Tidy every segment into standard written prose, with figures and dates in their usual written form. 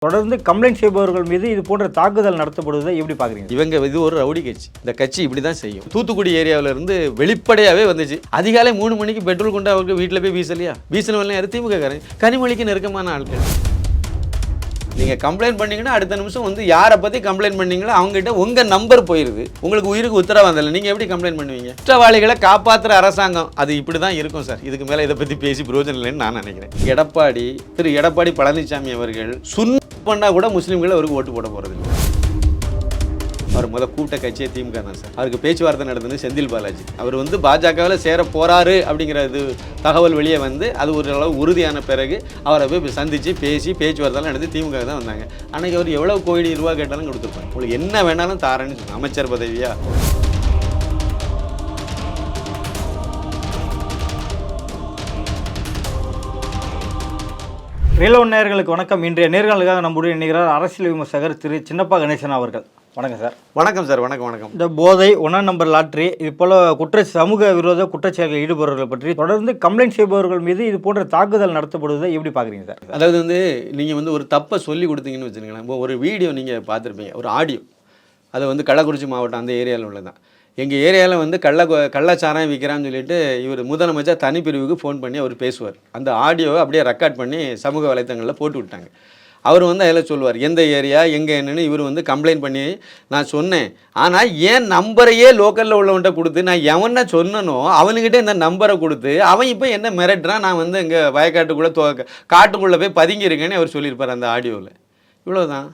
தொடர்ந்து கம்ப்ளைண்ட் செய்பவர்கள் மீது இது போன்ற தாக்குதல் நடத்தப்படுவதை எப்படி பார்க்குறீங்க? இவங்க இது ஒரு ரவுடி கட்சி. இந்த கட்சி இப்படி தான் செய்யும். தூத்துக்குடி ஏரியாவில் இருந்து வெளிப்படையாகவே வந்துச்சு. அதிகாலை 3 மணிக்கு பெட்ரோல் கொண்டு அவருக்கு வீட்டில் போய் வீசலையா? வீசினவெல்லாம் யார்? திமுக காரன். கனிமொழிக்கு நெருக்கமான ஆட்கள். நீங்கள் கம்ப்ளைண்ட் பண்ணீங்கன்னா அடுத்த நிமிஷம் வந்து யாரை பற்றி கம்ப்ளைண்ட் பண்ணீங்களோ அவங்ககிட்ட உங்கள் நம்பர் போயிடுது. உங்களுக்கு உயிருக்கு உத்தரவாதம் இல்லை. நீங்கள் எப்படி கம்ப்ளைண்ட் பண்ணுவீங்க? குற்றவாளிகளை காப்பாற்றுற அரசாங்கம் அது இப்படி தான் இருக்கும் சார். இதுக்கு மேலே இதை பற்றி பேசி பிரயோஜனம் இல்லைன்னு நான் நினைக்கிறேன். திரு எடப்பாடி பழனிசாமி அவர்கள் பண்ணால் கூட முஸ்லீம்களை அவருக்கு ஓட்டு போட போகிறது இல்லை. அவர் கூட்ட கட்சியே திமுக தான் சார். அவருக்கு பேச்சுவார்த்தை நடந்தது செந்தில் பாலாஜி. அவர் வந்து பாஜகவில் சேர போகிறாரு அப்படிங்கிற இது தகவல் வெளியே வந்து அது ஒரு அளவு உறுதியான பிறகு அவரை போய் சந்தித்து பேசி பேச்சுவார்த்தைலாம் நடந்து திமுக தான் வந்தாங்க. அன்றைக்கி அவர் எவ்வளோ கோடி ரூபா கேட்டாலும் கொடுத்துருப்பாங்க. உங்களுக்கு என்ன வேணாலும் தாரேன்னு சொன்னாங்க. அமைச்சர் பதவியா? வேலோன் நேயர்களுக்கு வணக்கம். இன்றைய நேர்களுக்காக நம்முடைய இணைகிறார் அரசியல் விமர்சகர் திரு சின்னப்பா கணேசன் அவர்கள். வணக்கம் சார். வணக்கம் சார். வணக்கம். இந்த போதை 1ஆம் நம்பர் லாட்ரி இது போல சமூக விரோத குற்றச்செயல்களில் ஈடுபடுவர்கள் பற்றி தொடர்ந்து கம்ப்ளைண்ட் செய்பவர்கள் மீது இது போன்ற தாக்குதல் நடத்தப்படுவதை எப்படி பார்க்குறீங்க சார்? அதாவது வந்து நீங்கள் வந்து ஒரு தப்பை சொல்லி கொடுத்தீங்கன்னு வச்சுருங்களேன். ஒரு வீடியோ நீங்கள் பார்த்துருப்பீங்க, ஒரு ஆடியோ. அது வந்து கள்ளக்குறிச்சி மாவட்டம் அந்த ஏரியாவில் உள்ளதான். எங்கள் ஏரியாவில் வந்து கள்ளச்சாராயம் விற்கிறான்னு சொல்லிட்டு இவர் முதலமைச்சர் தனிப்பிரிவுக்கு ஃபோன் பண்ணி அவர் பேசுவார். அந்த ஆடியோவை அப்படியே ரெக்கார்ட் பண்ணி சமூக வலைத்தளங்களில் போட்டு விட்டாங்க. அவர் வந்து அதில் சொல்லுவார் எந்த ஏரியா எங்கே என்னன்னு. இவர் வந்து கம்ப்ளைண்ட் பண்ணி நான் சொன்னேன், ஆனால் ஏன் நம்பரையே லோக்கலில் உள்ளவன்கிட்ட கொடுத்து நான் எவனை சொன்னனோ அவனுக்கிட்ட இந்த நம்பரை கொடுத்து அவன் இப்போ என்ன மிரட்டுறான், நான் வந்து இங்கே வயக்காட்டுக்குள்ளே காட்டுக்குள்ளே போய் பதுங்கியிருக்கேன்னு அவர் சொல்லியிருப்பார் அந்த ஆடியோவில். இவ்வளோதான்.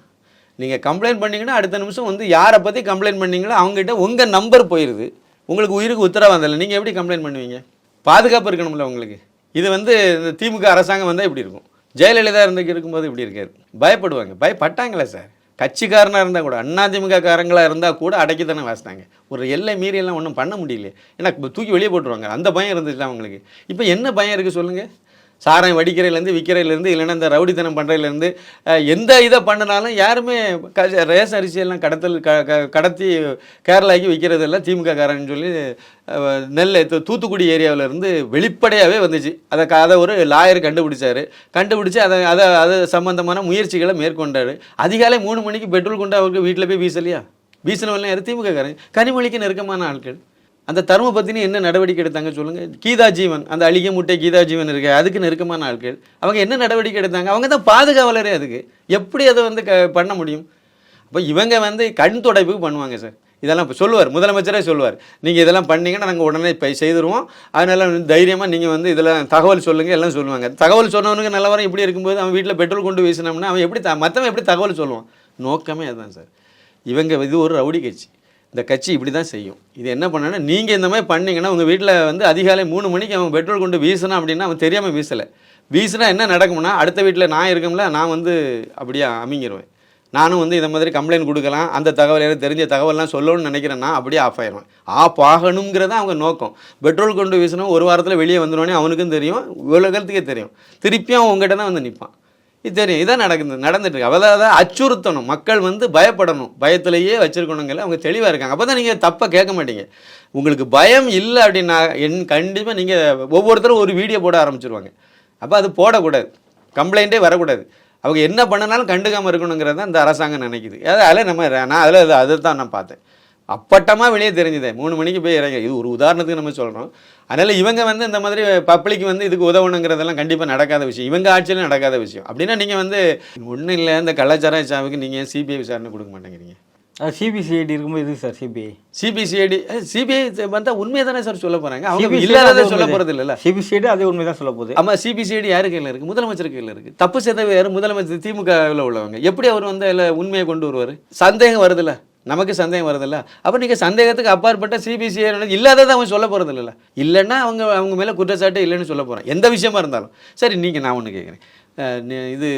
நீங்கள் கம்ப்ளைண்ட் பண்ணிங்கன்னா அடுத்த நிமிஷம் வந்து யாரை பற்றி கம்ப்ளைண்ட் பண்ணீங்களோ அவங்ககிட்ட உங்கள் நம்பர் போயிடுது. உங்களுக்கு உயிருக்கு உத்தரவாதம் இல்லை. நீங்கள் எப்படி கம்ப்ளைண்ட் பண்ணுவீங்க? பாதுகாப்பு இருக்கணும்ல உங்களுக்கு. இது வந்து இந்த திமுக அரசாங்கம் வந்தால் இப்படி இருக்கும். ஜெயலலிதா இருக்கும்போது இப்படி இருக்காது. பயப்படுவாங்க. பயப்பட்டாங்களே சார். கட்சிக்காரனாக இருந்தால் கூட அதிமுக காரங்களாக இருந்தால் கூட அடக்கி தானே வாசித்தாங்க. ஒரு எல்லை மீறியெல்லாம் ஒன்றும் பண்ண முடியல. ஏன்னா தூக்கி வெளியே போட்டுருவாங்க. அந்த பயம் இருந்துச்சுல அவங்களுக்கு. இப்போ என்ன பயம் இருக்குது சொல்லுங்கள்? சாராயம் வடிக்கிறதுலேருந்து விற்கிறதுலேருந்து இல்லைன்னா இந்த ரவுடித்தனம் பண்ணுறதுலேருந்து எந்த இதை பண்ணினாலும் யாருமே ரேஷன் அரிசியெல்லாம் கடத்தி கேரளாவுக்கு விற்கிறதெல்லாம் திமுக காரன்னு சொல்லி நெல்லை தூத்துக்குடி ஏரியாவிலேருந்து வெளிப்படையாகவே வந்துச்சு. அதை ஒரு லாயர் கண்டுபிடிச்சி அதை சம்மந்தமான முயற்சிகளை மேற்கொண்டார். அதிகாலை 3 மணிக்கு பெட்ரோல் கொண்டு அவருக்கு வீட்டில் போய் வீசலையா? வீசினவெல்லாம் யார்? திமுக காரன். கனிமொழிக்கு நெருக்கமான ஆட்கள். அந்த தர்ம பத்தினி என்ன நடவடிக்கை எடுத்தாங்க சொல்லுங்கள்? கீதா ஜீவன், அந்த அழிக முட்டை கீதா ஜீவன் இருக்கு, அதுக்கு நெருக்கமான ஆட்கள். அவங்க என்ன நடவடிக்கை எடுத்தாங்க? அவங்க தான் பாதுகாவலரே. அதுக்கு எப்படி அதை வந்து பண்ண முடியும்? அப்போ இவங்க வந்து கண் துடைப்புக்கு பண்ணுவாங்க சார். இதெல்லாம் இப்போ சொல்லுவார், முதலமைச்சரே சொல்லுவார், நீங்கள் இதெல்லாம் பண்ணீங்கன்னா நாங்கள் உடனே இப்போ செய்துருவோம். அதனால தைரியமாக நீங்கள் வந்து இதெல்லாம் தகவல் சொல்லுங்கள் எல்லாம் சொல்லுவாங்க. தகவல் சொன்னவனுக்கு நிலவரம் இப்படி இருக்கும்போது அவன் வீட்டில் பெட்ரோல் கொண்டு வீசினோம்னா அவன் எப்படி மற்றவன் எப்படி தகவல் சொல்லுவான்? நோக்கமே அதுதான் சார். இவங்க இது ஒரு ரவுடி கட்சி. இந்த கட்சி இப்படி தான் செய்யும். இது என்ன பண்ணனா, நீங்கள் இந்த மாதிரி பண்ணிங்கன்னா உங்கள் வீட்டில் வந்து அதிகாலை 3 மணிக்கு அவன் பெட்ரோல் கொண்டு வீசினா அப்படின்னா அவன் தெரியாமல் வீசினா என்ன நடக்கும்னா அடுத்த வீட்டில் நான் இருக்கோம்ல, நான் வந்து அப்படியே அமைங்கிடுவேன். நானும் வந்து இந்த மாதிரி கம்ப்ளைண்ட் கொடுக்கலாம், அந்த தகவல் எனக்கு தெரிஞ்ச தகவல்லாம் சொல்லணும்னு நினைக்கிறேன்னா அப்படியே ஆஃப் ஆயிடுவேன். ஆஃப் ஆகணுங்கிறத அவங்க நோக்கம். பெட்ரோல் கொண்டு வீசினா 1 வாரத்தில் வெளியே வந்துடுவானே அவனுக்கும் தெரியும், உலகத்துக்கே தெரியும். திருப்பியும் அவன் உங்கள்கிட்ட தான் வந்து நிற்பான். இது தெரியும். இதான் நடந்துட்டு இருக்கு. அதாவது அச்சுறுத்தணும். மக்கள் வந்து பயப்படணும், பயத்திலேயே வச்சிருக்கணுங்கிற அவங்க தெளிவாக இருக்காங்க. அப்போ தான் நீங்கள் தப்பை கேட்க மாட்டீங்க. உங்களுக்கு பயம் இல்லை அப்படின்னா கண்டிப்பாக நீங்கள் ஒவ்வொருத்தரும் ஒரு வீடியோ போட ஆரம்பிச்சிருவாங்க. அப்போ அது போடக்கூடாது, கம்ப்ளைண்ட்டே வரக்கூடாது. அவங்க என்ன பண்ணினாலும் கண்டுக்காமல் இருக்கணுங்கிறத இந்த அரசாங்கம் நினைக்குது. நான் அதை தான் நான் பார்த்தேன். அப்பட்டமாக வெளியே தெரிஞ்சுதேன் 3 மணிக்கு போய் இறங்க. இது ஒரு உதாரணத்துக்கு நம்ம சொல்கிறோம். அதனால் இவங்க வந்து இந்த மாதிரி பப்ளிக் வந்து இதுக்கு உதவணுங்கிறதெல்லாம் கண்டிப்பாக நடக்காத விஷயம். இவங்க ஆட்சியிலும் நடக்காத விஷயம். அப்படின்னா நீங்கள் வந்து ஒன்றும் இல்லை, இந்த கள்ளச்சாராய சாவுக்கு நீங்கள் சிபிஐ விசாரணை கொடுக்க மாட்டேங்கிறீங்க. சிபிசிஐடி இருக்கும்போது எதுக்கு சார் சிபிஐ வந்தால் உண்மையை தானே சார் சொல்ல போகிறாங்க. அவங்க இல்லாததை சொல்ல போகிறது இல்லைல்ல. சிபிசிஐடி அதே உண்மை தான் சொல்ல போகுது. ஆமாம், சிபிசிஐடி யாரு கையில் இருக்குது? முதலமைச்சர் கையில் இருக்குது. தப்பு செய்தவ யார்? முதலமைச்சர், திமுகவில் உள்ளவங்க. எப்படி அவர் வந்து அதில் உண்மையை கொண்டு வருவார்? சந்தேகம் வருதில்ல, நமக்கு சந்தேகம் வருதில்ல. அப்போ நீங்கள் சந்தேகத்துக்கு அப்பாற்பட்ட சிபிசிஐ இல்லாததை அவன் சொல்ல போகிறது இல்லைல்ல. இல்லைன்னா அவங்க மேலே குற்றச்சாட்டு இல்லைன்னு சொல்ல போகிறேன், எந்த விஷயமா இருந்தாலும். சரி, நீங்கள் நான் ஒன்று கேட்குறேன். இது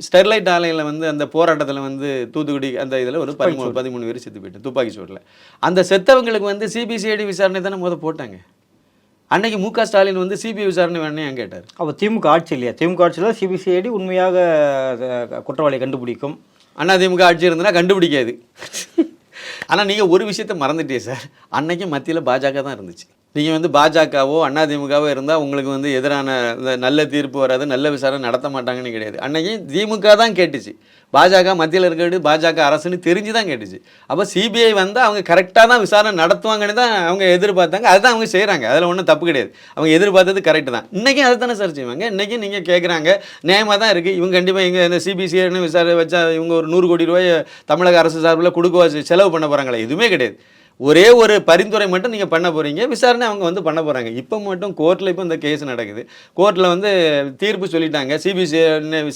ஸ்டெர்லைட் ஆலையில் வந்து அந்த போராட்டத்தில் வந்து தூத்துக்குடி அந்த இதில் ஒரு 13 பேர் செத்து போயிட்டு துப்பாக்கி சூட்டில். அந்த செத்தவங்களுக்கு வந்து சிபிசிஐடி விசாரணை தானே போட்டாங்க. அன்னைக்கு மு.க. ஸ்டாலின் வந்து சிபிஐ விசாரணை வேணும் ஏன் கேட்டார்? அப்போ திமுக ஆட்சி இல்லையா? திமுக ஆட்சியில் சிபிசிஐடி உண்மையாக குற்றவாளியை கண்டுபிடிக்கும். அதிமுக ஆட்சி இருந்ததுன்னா கண்டுபிடிக்காது. ஆனால் நீங்கள் ஒரு விஷயத்தை மறந்துட்டே சார். அன்னைக்கு மத்தியில் பாஜக தான் இருந்துச்சு. நீங்கள் வந்து பாஜகவோ அதிமுகவோ இருந்தால் உங்களுக்கு வந்து எதிரான இந்த நல்ல தீர்ப்பு வராது, நல்ல விசாரணை நடத்த மாட்டாங்கன்னு கிடையாது. அன்னைக்கு திமுக தான் கேட்டுச்சு, பாஜக மத்தியில் இருக்கிறது பாஜக அரசுன்னு தெரிஞ்சு தான் கேட்டுச்சு. அப்போ சிபிஐ வந்து அவங்க கரெக்டாக தான் விசாரணை நடத்துவாங்கன்னு தான் அவங்க எதிர்பார்த்தாங்க. அதுதான் அவங்க செய்கிறாங்க, அதில் ஒன்றும் தப்பு கிடையாது. அவங்க எதிர்பார்த்தது கரெக்டு தான். இன்றைக்கும் அதை தானே சார் செய்வாங்க. இன்றைக்கும் நீங்கள் கேட்குறாங்க, நியாயமாக தான் இருக்குது. இவங்க கண்டிப்பாக இங்கே இந்த சிபிசிஐன்னு விசாரணை வச்சா இவங்க ஒரு 100 கோடி ரூபாய் தமிழக அரசு சார்பில் கொடுக்க செலவு பண்ண போகிறாங்களே, எதுவுமே கிடையாது. ஒரே ஒரு பரிந்துரை மட்டும் நீங்கள் பண்ண போகிறீங்க, விசாரணை அவங்க வந்து பண்ண போகிறாங்க. இப்போ மட்டும் கோர்ட்டில் இப்போ இந்த கேஸ் நடக்குது. கோர்ட்டில் வந்து தீர்ப்பு சொல்லிட்டாங்க,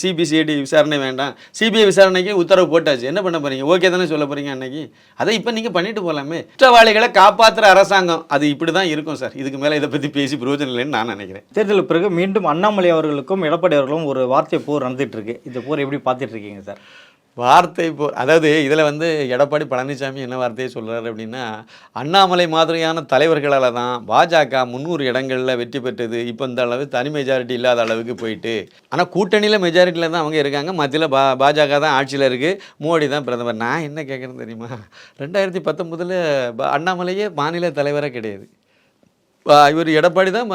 சிபிசிஐடி விசாரணை வேண்டாம், சிபிஐ விசாரணைக்கு உத்தரவு போட்டாச்சு. என்ன பண்ண போகிறீங்க? ஓகே தானே சொல்ல போகிறீங்க அன்னைக்கு? அதை இப்போ நீங்கள் பண்ணிட்டு போகலாமே. குற்றவாளிகளை காப்பாற்றுற அரசாங்கம் அது இப்படி தான் இருக்கும் சார். இதுக்கு மேலே இதை பற்றி பேசி பிரயோஜனம் இல்லைன்னு நான் நினைக்கிறேன். தேர்தலுக்கு பிறகு மீண்டும் அண்ணாமலை அவர்களுக்கும் எடப்பாடி அவர்களும் ஒரு வார்த்தை போர் நடந்துட்டு இருக்கு. இந்த போர் எப்படி பார்த்துட்டு இருக்கீங்க சார்? வார்த்தை இப்போ அதாவது இதில் வந்து எடப்பாடி பழனிசாமி என்ன வார்த்தையை சொல்கிறாரு அப்படின்னா, அண்ணாமலை மாதிரியான தலைவர்களால் தான் பாஜக 300 இடங்களில் வெற்றி பெற்றது. இப்போ இந்த அளவு தனி மெஜாரிட்டி இல்லாத அளவுக்கு போயிட்டு, ஆனால் கூட்டணியில் மெஜாரிட்டியில் தான் அவங்க இருக்காங்க, மத்தியில் பாஜக தான் ஆட்சியில் இருக்குது, மோடி தான் பிரதமர். நான் என்ன கேட்குறேன்னு தெரியுமா, 2019 அண்ணாமலையே மாநில தலைவராக கிடையாது. இவர் எடப்பாடி தான்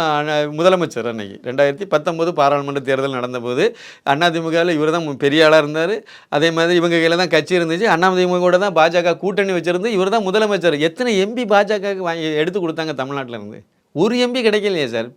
முதலமைச்சர். அன்னைக்கு 2019 பாராளுமன்ற தேர்தல் நடந்தபோது அதிமுகவில் இவர் தான் பெரிய ஆளாக இருந்தார். அதே மாதிரி இவங்க கையில் தான் கட்சி இருந்துச்சு. அதிமுக கூட தான் பாஜக கூட்டணி வச்சிருந்து இவர் தான் முதலமைச்சர். எத்தனை எம்பி பாஜகவுக்கு வாங்கி எடுத்து கொடுத்தாங்க தமிழ்நாட்டில் இருந்து? ஒரு எம்பி கிடைக்கலையே சார்.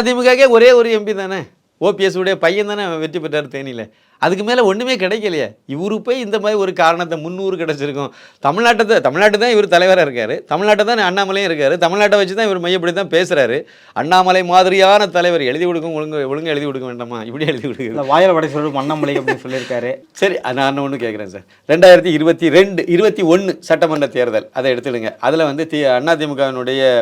அதிமுகவே ஒரே ஒரு எம்பி தானே, ஓபிஎஸ் உடைய பையன் தானே வெற்றி பெற்றார் தேனியில். அதுக்கு மேலே ஒன்றுமே கிடைக்கலையே. இவரு போய் இந்த மாதிரி ஒரு காரணத்தை 300 கிடச்சிருக்கும். தமிழ்நாட்டு தான் இவர் தலைவராக இருக்கார், தமிழ்நாட்டை தான் அண்ணாமலையும் இருக்கார், தமிழ்நாட்டை வச்சு தான் இவர் மையப்படி தான் பேசுகிறாரு. அண்ணாமலை மாதிரியான தலைவர் எழுதி கொடுக்கும், ஒழுங்கு எழுதி கொடுக்க வேண்டாமா? இப்படி எழுதி கொடுக்குறது வாயில் வடை சொல்லும் அண்ணாமலை அப்படின்னு சொல்லியிருக்காரு. சரி, நான் ஒன்று கேட்குறேன் சார். 2021 சட்டமன்ற தேர்தல் அதை எடுத்துடுங்க. அதில் வந்து அதிமுகவினுடைய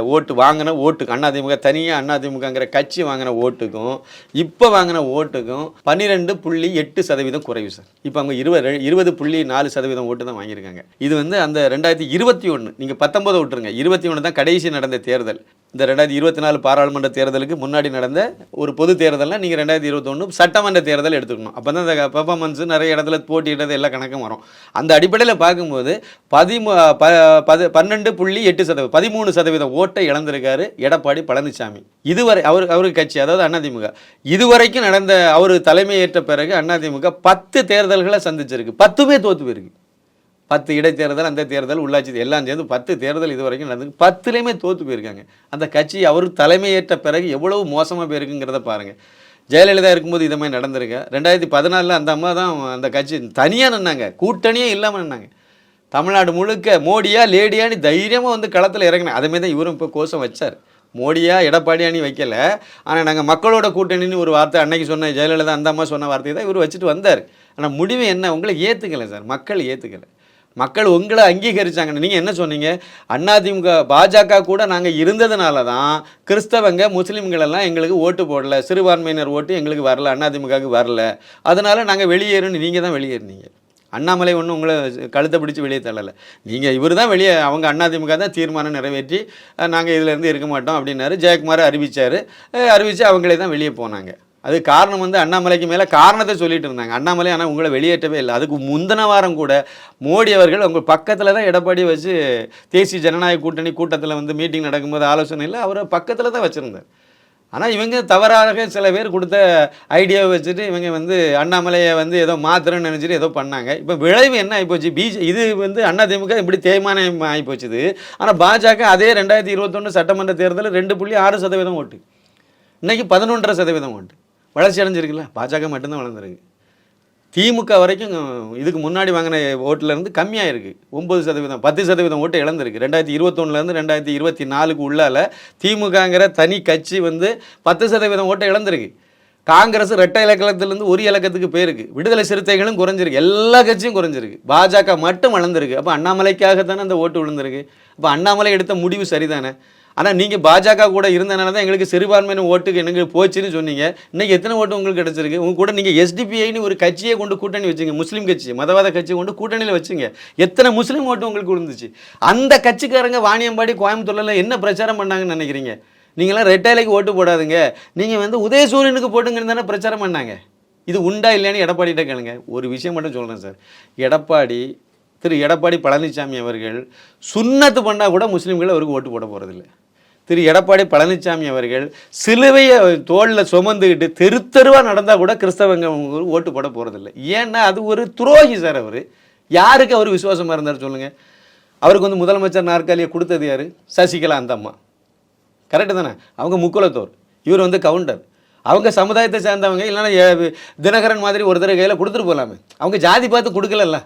வாங்கின ஓட்டு, அதிமுக தனியாக அதிமுகங்கிற கட்சி வாங்கின ஓட்டுக்கும் இப்போ வாங்கின ஓட்டுக்கும் 12.8% குறைவு சார். இப்போ அவங்க 20.4% ஓட்டு தான் வாங்கியிருக்காங்க. இது வந்து அந்த 2021, நீங்கள் 19 விட்டுருங்க, 21 தான் கடைசி நடந்த தேர்தல். இந்த 2024 பாராளுமன்ற தேர்தலுக்கு முன்னாடி நடந்த ஒரு பொது தேர்தலில் நீங்கள் 2021 சட்டமன்ற தேர்தல் எடுத்துக்கணும். அப்போ தான் இந்த பெர்ஃபார்மன்ஸு நிறைய இடத்துல போட்டியிட்டது எல்லாம் கணக்கும் வரும். அந்த அடிப்படையில் பார்க்கும்போது 12.8%, 13% ஓட்டை இழந்திருக்காரு எடப்பாடி பழனிசாமி. இதுவரை அவருக்கு கட்சி, அதாவது அதிமுக இதுவரைக்கும் நடந்த அவர் தலைமையேற்ற பிறகு அதிமுக 10 தேர்தல்களை சந்திச்சிருக்கு, 10மே தோற்று போயிருக்கு. 10 இடைத்தேர்தல், அந்த தேர்தல், உள்ளாட்சி எல்லாம் சேர்ந்து 10 தேர்தல் இது வரைக்கும் நடந்து 10லையுமே தோற்று போயிருக்காங்க. அந்த கட்சி அவர் தலைமையேற்ற பிறகு எவ்வளவு மோசமாக போயிருக்குங்கிறத பாருங்கள். ஜெயலலிதா இருக்கும்போது இதை மாதிரி நடந்திருக்கு. 2014 அந்த அம்மா தான் அந்த கட்சி தனியாக நின்னாங்க, கூட்டணியே இல்லாமல் நின்னாங்க. தமிழ்நாடு முழுக்க மோடியா லேடியான்னு தைரியமாக வந்து களத்தில் இறங்கினேன். அதேமாதிரி தான் இவரும் இப்போ கோஷம் வச்சார். மோடியா எடப்பாடியானி வைக்கல, ஆனால் நாங்கள் மக்களோட கூட்டணின்னு ஒரு வார்த்தை அன்னைக்கு சொன்ன ஜெயலலிதா அந்த அம்மா சொன்ன வார்த்தையை தான் இவர் வச்சுட்டு வந்தார். ஆனால் முடிவு என்ன? உங்களை ஏற்றுக்கலை சார், மக்கள் ஏற்றுக்கலை. மக்கள் உங்களை அங்கீகரித்தாங்க. நீங்கள் என்ன சொன்னீங்க? அதிமுக பாஜக கூட நாங்கள் இருந்ததுனால தான் கிறிஸ்தவங்க முஸ்லீம்களெல்லாம் எங்களுக்கு ஓட்டு போடலை, சிறுபான்மையினர் ஓட்டு எங்களுக்கு வரல, அதிமுகவுக்கு வரல, அதனால் நாங்கள் வெளியேறணும். நீங்கள் தான் வெளியேறினீங்க. அண்ணாமலை ஒன்றும் உங்களை கழுத்தை பிடிச்சி வெளியே தள்ளலை. நீங்கள் இவர் தான் வெளியே, அவங்க அதிமுக தான் தீர்மானம் நிறைவேற்றி நாங்கள் இதிலேருந்து இருக்க மாட்டோம் அப்படின்னாரு. ஜெயக்குமார் அறிவித்து அவங்களே தான் வெளியே போனாங்க. அது காரணம் வந்து அண்ணாமலைக்கு மேலே காரணத்தை சொல்லிட்டு இருந்தாங்க. அண்ணாமலை ஆனால் உங்களை வெளியேற்றவே இல்லை. அதுக்கு முந்தின வாரம் கூட மோடி அவர்கள் அவங்க பக்கத்தில் தான் எடப்பாடி வச்சு தேசிய ஜனநாயக கூட்டணி கூட்டத்தில் வந்து மீட்டிங் நடக்கும்போது ஆலோசனையில் அவரை பக்கத்தில் தான் வச்சுருந்தார். ஆனால் இவங்க தவறாக சில பேர் கொடுத்த ஐடியாவை வச்சுட்டு இவங்க வந்து அண்ணாமலையை வந்து ஏதோ மாத்திரன்னு நினச்சிட்டு ஏதோ பண்ணாங்க. இப்போ விளைவு என்ன ஆகிப்போச்சு? இது வந்து அதிமுக இப்படி தேய்மானம் ஆகிப்போச்சுது. ஆனால் பாஜக அதே 2021 சட்டமன்ற தேர்தலில் 2.6% ஓட்டு, இன்றைக்கி 11.5% ஓட்டு. வளர்ச்சி அடைஞ்சிருக்குல்ல, பாஜக மட்டும்தான் வளர்ந்துருக்கு. திமுக வரைக்கும் இதுக்கு முன்னாடி வாங்கின ஓட்டிலேருந்து கம்மியாக இருக்குது, 9%, 10% ஓட்டு இழந்திருக்கு. 2021 2024 உள்ளால் திமுகங்கிற தனி கட்சி வந்து 10% ஓட்டை இழந்திருக்கு. காங்கிரஸ் 2 இலக்கத்திலேருந்து 1 இலக்கத்துக்கு போயிருக்கு. விடுதலை சிறுத்தைகளும் குறைஞ்சிருக்கு, எல்லா கட்சியும் குறைஞ்சிருக்கு. பாஜக மட்டும் வளர்ந்துருக்கு. அப்போ அண்ணாமலைக்காகத்தானே அந்த ஓட்டு விழுந்திருக்கு. அப்போ அண்ணாமலை எடுத்த முடிவு சரிதானே. ஆனால் நீங்கள் பாஜக கூட இருந்தனால தான் எங்களுக்கு சிறுபான்மையின ஓட்டுக்கு எனக்கு போச்சுன்னு சொன்னீங்க. இன்றைக்கி எத்தனை ஓட்டு உங்களுக்கு கிடச்சிருக்கு? உங்கள் கூட நீங்கள் எஸ்டிபிஐன்னு ஒரு கட்சியை கொண்டு கூட்டணி வச்சுங்க, முஸ்லீம் கட்சி, மதவாத கட்சியை கொண்டு கூட்டணியில் வச்சுங்க. எத்தனை முஸ்லீம் ஓட்டு உங்களுக்கு விழுந்துச்சு? அந்த கட்சிக்காரங்க வாணியம்பாடி கோயம்புத்தூரில் என்ன பிரச்சாரம் பண்ணாங்கன்னு நினைக்கிறீங்க? நீங்களாம் ரெட்டைலைக்கு ஓட்டு போடாதுங்க, நீங்கள் வந்து உதயசூரியனுக்கு போட்டுங்கன்னு தானே பிரச்சாரம் பண்ணாங்க. இது உண்டா இல்லையான்னு எடப்பாடிகிட்ட கேளுங்க. ஒரு விஷயம் மட்டும் சொல்கிறேன் சார், திரு எடப்பாடி பழனிசாமி அவர்கள் சுன்னத்து பண்ணால் கூட முஸ்லீம்களை அவருக்கு ஓட்டு போட போகிறதில்ல. திரு எடப்பாடி பழனிசாமி அவர்கள் சிலுவையை தோளில் சுமந்துக்கிட்டு தெரு தெருவாக நடந்தால் கூட கிறிஸ்தவங்க ஓட்டு போட போகிறதில்ல. ஏன்னா அது ஒரு துரோகி சார். அவர் யாருக்கு அவர் விசுவாசமாக இருந்தார் சொல்லுங்கள்? அவருக்கு வந்து முதலமைச்சர் நாற்காலியை கொடுத்தது யார்? சசிகலா அந்த அம்மா. கரெக்டு தானே? அவங்க முக்குலத்தோர், இவர் வந்து கவுண்டர். அவங்க சமுதாயத்தை சேர்ந்தவங்க. இல்லைன்னா தினகரன் மாதிரி ஒருத்தர் கையில் கொடுத்துட்டு போகலாமே. அவங்க ஜாதி பார்த்து கொடுக்கலல்ல.